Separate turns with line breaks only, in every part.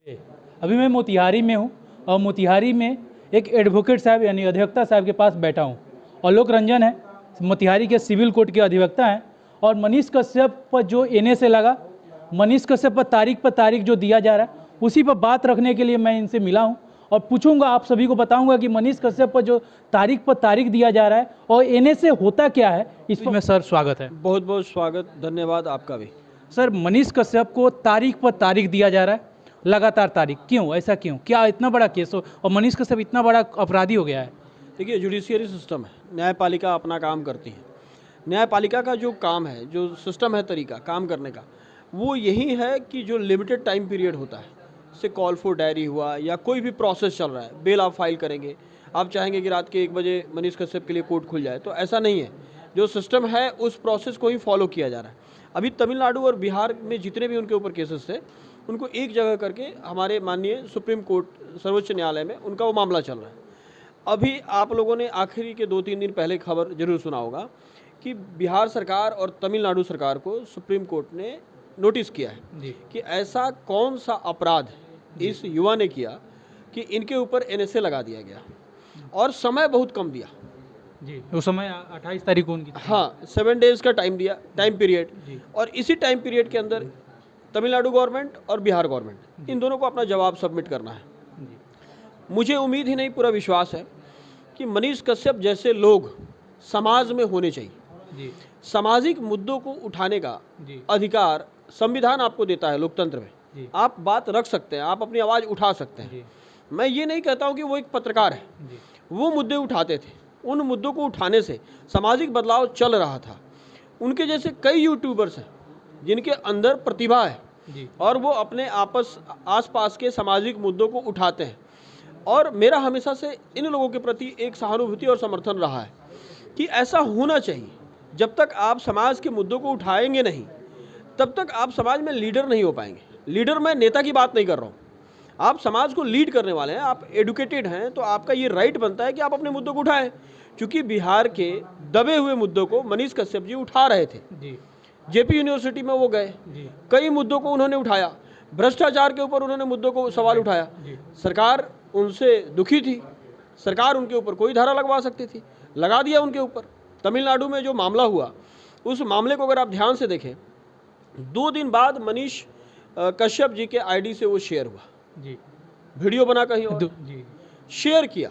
अभी मैं मोतिहारी में हूँ और मोतिहारी में एक एडवोकेट साहब यानी अधिवक्ता साहब के पास बैठा हूँ। आलोक रंजन है, मोतिहारी के सिविल कोर्ट के अधिवक्ता हैं। और मनीष कश्यप पर जो एनए से लगा, मनीष कश्यप पर तारीख जो दिया जा रहा है उसी पर बात रखने के लिए मैं इनसे मिला हूँ और पूछूंगा, आप सभी को बताऊंगा कि मनीष कश्यप पर जो तारीख दिया जा रहा है और एनए से होता क्या है। इस पर सर स्वागत है।
बहुत बहुत स्वागत, धन्यवाद आपका भी।
सर, मनीष कश्यप को तारीख पर तारीख दिया जा रहा है, लगातार तारीख, क्यों? ऐसा क्यों? क्या इतना बड़ा केस हो और मनीष कश्यप इतना बड़ा अपराधी हो गया है?
देखिए, जुडिशियरी सिस्टम है, न्यायपालिका अपना काम करती है। न्यायपालिका का जो काम है, जो सिस्टम है, तरीका काम करने का, वो यही है कि जो लिमिटेड टाइम पीरियड होता है, जैसे कॉल फॉर डायरी हुआ या कोई भी प्रोसेस चल रहा है, बेल आप फाइल करेंगे, आप चाहेंगे कि रात के 1 बजे मनीष कश्यप के लिए कोर्ट खुल जाए, तो ऐसा नहीं है। जो सिस्टम है उस प्रोसेस को ही फॉलो किया जा रहा है। अभी तमिलनाडु और बिहार में जितने भी उनके ऊपर केसेस थे, उनको एक जगह करके हमारे माननीय सुप्रीम कोर्ट, सर्वोच्च न्यायालय में उनका वो मामला चल रहा है। अभी आप लोगों ने आखिरी के 2-3 दिन पहले खबर जरूर सुना होगा कि बिहार सरकार और तमिलनाडु सरकार को सुप्रीम कोर्ट ने नोटिस किया है कि ऐसा कौन सा अपराध इस युवा ने किया कि इनके ऊपर एनएसए लगा दिया गया, और समय बहुत कम दिया
जी। उस समय 28 तारीख को उनकी,
हाँ, 7 डेज का टाइम दिया, टाइम पीरियड। और इसी टाइम पीरियड के अंदर तमिलनाडु गवर्नमेंट और बिहार गवर्नमेंट, इन दोनों को अपना जवाब सबमिट करना है। मुझे उम्मीद ही नहीं, पूरा विश्वास है कि मनीष कश्यप जैसे लोग समाज में होने चाहिए। सामाजिक मुद्दों को उठाने का अधिकार संविधान आपको देता है। लोकतंत्र में आप बात रख सकते हैं, आप अपनी आवाज़ उठा सकते हैं। मैं ये नहीं कहता हूँ कि वो एक पत्रकार है, वो मुद्दे उठाते थे, उन मुद्दों को उठाने से सामाजिक बदलाव चल रहा था। उनके जैसे कई यूट्यूबर्स हैं जिनके अंदर प्रतिभा है और वो अपने आसपास के सामाजिक मुद्दों को उठाते हैं। और मेरा हमेशा से इन लोगों के प्रति एक सहानुभूति और समर्थन रहा है कि ऐसा होना चाहिए। जब तक आप समाज के मुद्दों को उठाएंगे नहीं, तब तक आप समाज में लीडर नहीं हो पाएंगे। लीडर, मैं नेता की बात नहीं कर रहा हूँ, आप समाज को लीड करने वाले हैं, आप एडुकेटेड हैं, तो आपका ये राइट बनता है कि आप अपने मुद्दों को उठाएं। क्योंकि बिहार के दबे हुए मुद्दों को मनीष कश्यप जी उठा रहे थे। जेपी यूनिवर्सिटी में वो गए, कई मुद्दों को उन्होंने उठाया, भ्रष्टाचार के ऊपर उन्होंने मुद्दों को सवाल उठाया। सरकार उनसे दुखी थी, सरकार उनके ऊपर कोई धारा लगवा सकती थी, लगा दिया उनके ऊपर। तमिलनाडु में जो मामला हुआ, उस मामले को अगर आप ध्यान से देखें, 2 दिन बाद मनीष कश्यप जी के आईडी से वो शेयर हुआ, वीडियो बना कहीं और शेयर किया।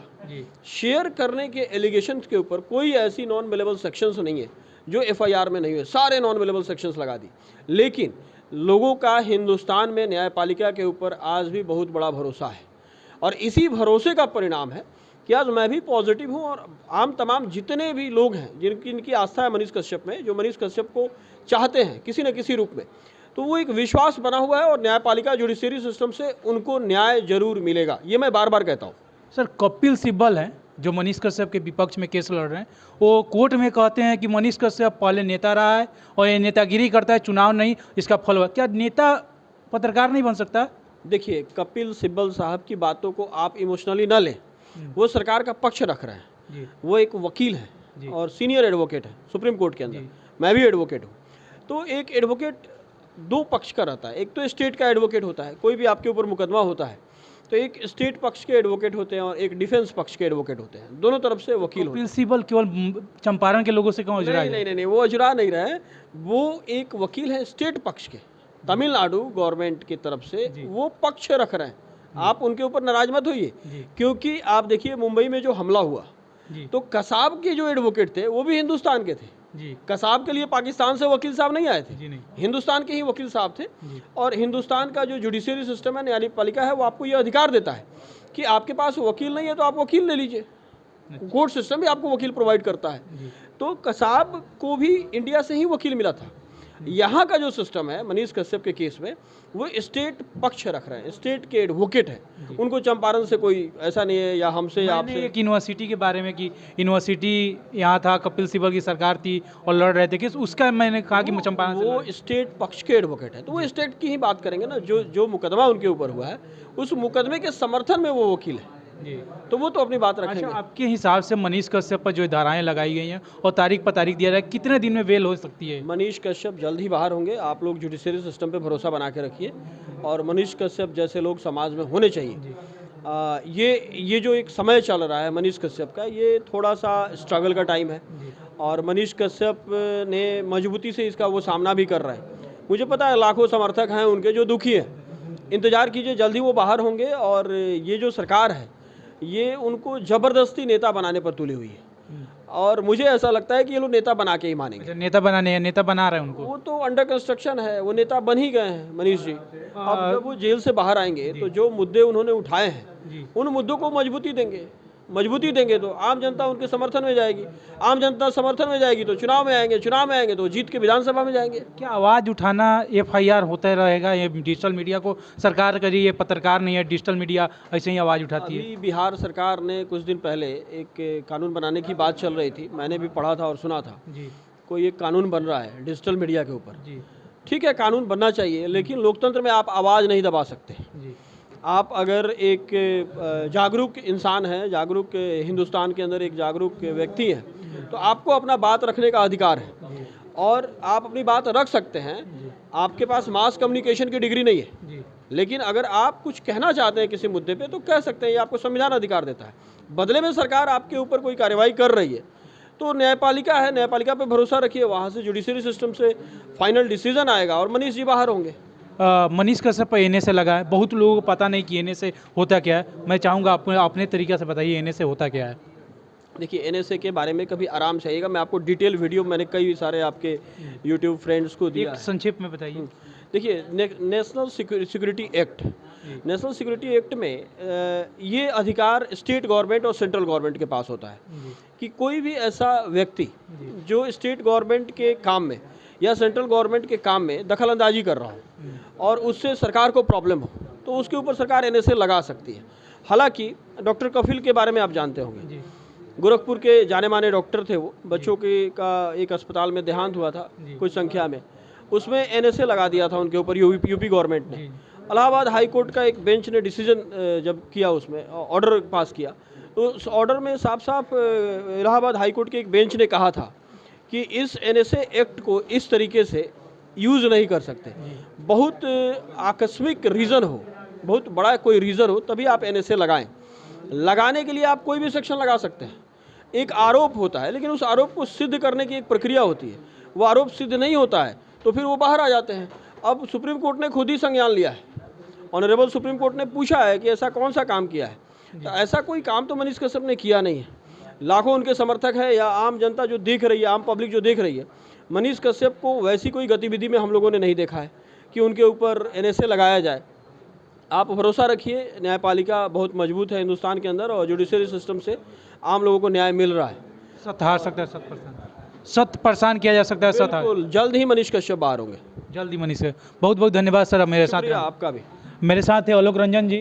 शेयर करने के एलिगेशंस के ऊपर कोई ऐसी नॉन अवेलेबल सेक्शंस नहीं है जो एफआईआर में नहीं हुए, सारे नॉन अवेलेबल सेक्शंस लगा दी। लेकिन लोगों का हिंदुस्तान में न्यायपालिका के ऊपर आज भी बहुत बड़ा भरोसा है, और इसी भरोसे का परिणाम है कि आज मैं भी पॉजिटिव हूं, और आम तमाम जितने भी लोग हैं जिनकी आस्था है मनीष कश्यप में, जो मनीष कश्यप को चाहते हैं किसी न किसी रूप में, तो वो एक विश्वास बना हुआ है। और न्यायपालिका, जुडिशियरी सिस्टम से उनको न्याय जरूर मिलेगा, ये मैं बार बार कहता हूँ।
सर, कपिल सिब्बल हैं जो मनीष कश्यप के विपक्ष में केस लड़ रहे हैं, वो कोर्ट में कहते हैं कि मनीष कश्यप पहले नेता रहा है और ये नेतागिरी करता है, चुनाव नहीं इसका फल हुआ। क्या नेता पत्रकार नहीं बन सकता?
देखिए, कपिल सिब्बल साहब की बातों को आप इमोशनली ना लें, वो सरकार का पक्ष रख रहे हैं। वो एक वकील है और सीनियर एडवोकेट है सुप्रीम कोर्ट के अंदर, मैं भी एडवोकेट हूँ। तो एक एडवोकेट 2 पक्ष का रहता है, एक तो स्टेट का एडवोकेट होता है, कोई भी आपके ऊपर मुकदमा होता है तो एक स्टेट पक्ष के एडवोकेट होते हैं और एक डिफेंस पक्ष के एडवोकेट होते हैं, दोनों तरफ से वकील होते हैं।
सिब्बल केवल चंपारण के लोगों से क्यों अजरा?
नहीं, वो अजरा नहीं रहे, वो एक वकील है स्टेट पक्ष के, तमिलनाडु गवर्नमेंट की तरफ से वो पक्ष रख रहे हैं। आप उनके ऊपर नाराज मत होइए, क्योंकि आप देखिए मुंबई में जो हमला हुआ, तो कसाब के जो एडवोकेट थे वो भी हिंदुस्तान के थे। कसाब के लिए पाकिस्तान से वकील साहब नहीं आए थे, हिंदुस्तान के ही वकील साहब थे। और हिंदुस्तान का जो जुडिशियरी सिस्टम है, न्यायपालिका है, वो आपको ये अधिकार देता है कि आपके पास वकील नहीं है तो आप वकील ले लीजिए। कोर्ट सिस्टम भी आपको वकील प्रोवाइड करता है। तो कसाब को भी इंडिया से ही वकील मिला था। यहाँ का जो सिस्टम है मनीष कश्यप के केस में, वो स्टेट पक्ष रख रहे हैं, स्टेट के एडवोकेट हैं, उनको चंपारण से कोई ऐसा नहीं है या हमसे या आपसे।
एक यूनिवर्सिटी के बारे में कि यूनिवर्सिटी यहाँ था, कपिल सिब्बल की सरकार थी और लड़ रहे थे कि उसका मैंने कहा कि चंपारण
वो स्टेट पक्ष के एडवोकेट है, तो वो स्टेट की ही बात करेंगे ना। जो मुकदमा उनके ऊपर हुआ है, उस मुकदमे के समर्थन में वो वकील है, तो वो तो अपनी बात रखेंगे।
अच्छा, आपके हिसाब से मनीष कश्यप पर जो धाराएं लगाई गई हैं और तारीख पर तारीख दिया जाए, कितने दिन में बेल हो सकती है?
मनीष कश्यप जल्द ही बाहर होंगे। आप लोग जुडिशियरी सिस्टम पे भरोसा बना के रखिए और मनीष कश्यप जैसे लोग समाज में होने चाहिए। ये जो एक समय चल रहा है मनीष कश्यप का, ये थोड़ा सा स्ट्रगल का टाइम है और मनीष कश्यप ने मजबूती से इसका वो सामना भी कर रहा है। मुझे पता है लाखों समर्थक हैं उनके जो दुखी हैं, इंतज़ार कीजिए जल्दी वो बाहर होंगे। और ये जो सरकार है ये उनको ज़बरदस्ती नेता बनाने पर तुली हुई है और मुझे ऐसा लगता है कि ये लोग नेता बना के ही मानेंगे।
नेता बनाने हैं, नेता बना रहे हैं उनको।
वो तो अंडर कंस्ट्रक्शन है, वो नेता बन ही गए हैं मनीष जी। अब जब वो जेल से बाहर आएंगे तो जो मुद्दे उन्होंने उठाए हैं उन मुद्दों को मजबूती देंगे तो आम जनता उनके समर्थन में जाएगी। आम जनता समर्थन में जाएगी तो चुनाव में आएंगे तो जीत के विधानसभा में जाएंगे।
क्या आवाज़ उठाना FIR होता रहेगा? ये डिजिटल मीडिया को सरकार करी, ये पत्रकार नहीं है, डिजिटल मीडिया ऐसे ही आवाज़ उठाती है।
अभी बिहार सरकार ने कुछ दिन पहले एक कानून बनाने की बात चल रही थी, मैंने भी पढ़ा था और सुना था। कोई एक कानून बन रहा है डिजिटल मीडिया के ऊपर। ठीक है, कानून बनना चाहिए, लेकिन लोकतंत्र में आप आवाज़ नहीं दबा सकते। आप अगर एक जागरूक इंसान हैं, जागरूक हिंदुस्तान के अंदर एक जागरूक व्यक्ति हैं, तो आपको अपना बात रखने का अधिकार है और आप अपनी बात रख सकते हैं। आपके पास मास कम्युनिकेशन की डिग्री नहीं है, लेकिन अगर आप कुछ कहना चाहते हैं किसी मुद्दे पे तो कह सकते हैं, ये आपको संविधान अधिकार देता है। बदले में सरकार आपके ऊपर कोई कार्रवाई कर रही है तो न्यायपालिका है, न्यायपालिका पे भरोसा रखिए, वहाँ से जुडिशरी सिस्टम से फाइनल डिसीजन आएगा और मनीष जी बाहर होंगे।
मनीष कश्यप पर NSA लगा है, बहुत लोगों को पता नहीं कि NSA होता क्या है। मैं चाहूँगा आप अपने तरीके से बताइए NSA होता क्या है।
देखिए, NSA के बारे में कभी आराम से आइएगा, मैं आपको डिटेल वीडियो मैंने कई सारे आपके YouTube फ्रेंड्स को दिया।
संक्षेप में बताइए।
देखिए, नेशनल सिक्योरिटी एक्ट में ये अधिकार स्टेट गवर्नमेंट और सेंट्रल गवर्नमेंट के पास होता है कि कोई भी ऐसा व्यक्ति जो स्टेट गवर्नमेंट के काम में या सेंट्रल गवर्नमेंट के काम में दखल अंदाजी कर रहा हो और उससे सरकार को प्रॉब्लम हो तो उसके ऊपर सरकार NSA लगा सकती है। हालांकि डॉक्टर कफिल के बारे में आप जानते होंगे, गोरखपुर के जाने माने डॉक्टर थे वो, बच्चों के का एक अस्पताल में देहांत हुआ था कुछ संख्या में, उसमें NSA लगा दिया था उनके ऊपर यूपी गवर्नमेंट ने। इलाहाबाद हाई कोर्ट का एक बेंच ने डिसीजन जब किया, उसमें ऑर्डर पास किया, तो उस ऑर्डर में साफ साफ इलाहाबाद हाई कोर्ट के एक बेंच ने कहा था कि इस NSA एक्ट को इस तरीके से यूज़ नहीं कर सकते। बहुत आकस्मिक रीज़न हो, बहुत बड़ा कोई रीज़न हो तभी आप NSA लगाएं। लगाने के लिए आप कोई भी सेक्शन लगा सकते हैं। एक आरोप होता है, लेकिन उस आरोप को सिद्ध करने की एक प्रक्रिया होती है। वो आरोप सिद्ध नहीं होता है तो फिर वो बाहर आ जाते हैं। अब सुप्रीम कोर्ट ने खुद ही संज्ञान लिया है, ऑनरेबल सुप्रीम कोर्ट ने पूछा है कि ऐसा कौन सा काम किया है, तो ऐसा कोई काम तो मनीष कश्यप ने किया नहीं है। लाखों उनके समर्थक है या आम जनता जो देख रही है, आम पब्लिक जो देख रही है, मनीष कश्यप को वैसी कोई गतिविधि में हम लोगों ने नहीं देखा है कि उनके ऊपर NSA लगाया जाए। आप भरोसा रखिए, न्यायपालिका बहुत मजबूत है हिंदुस्तान के अंदर और जुडिशरी सिस्टम से आम लोगों को न्याय मिल रहा है।
सत्य हार सकता है, 100% किया जा सकता है।
बिल्कुल, जल्द ही मनीष कश्यप बाहर होंगे।
जल्द ही मनीष। बहुत बहुत धन्यवाद सर, मेरे साथ।
आपका भी।
मेरे साथ है आलोक रंजन जी।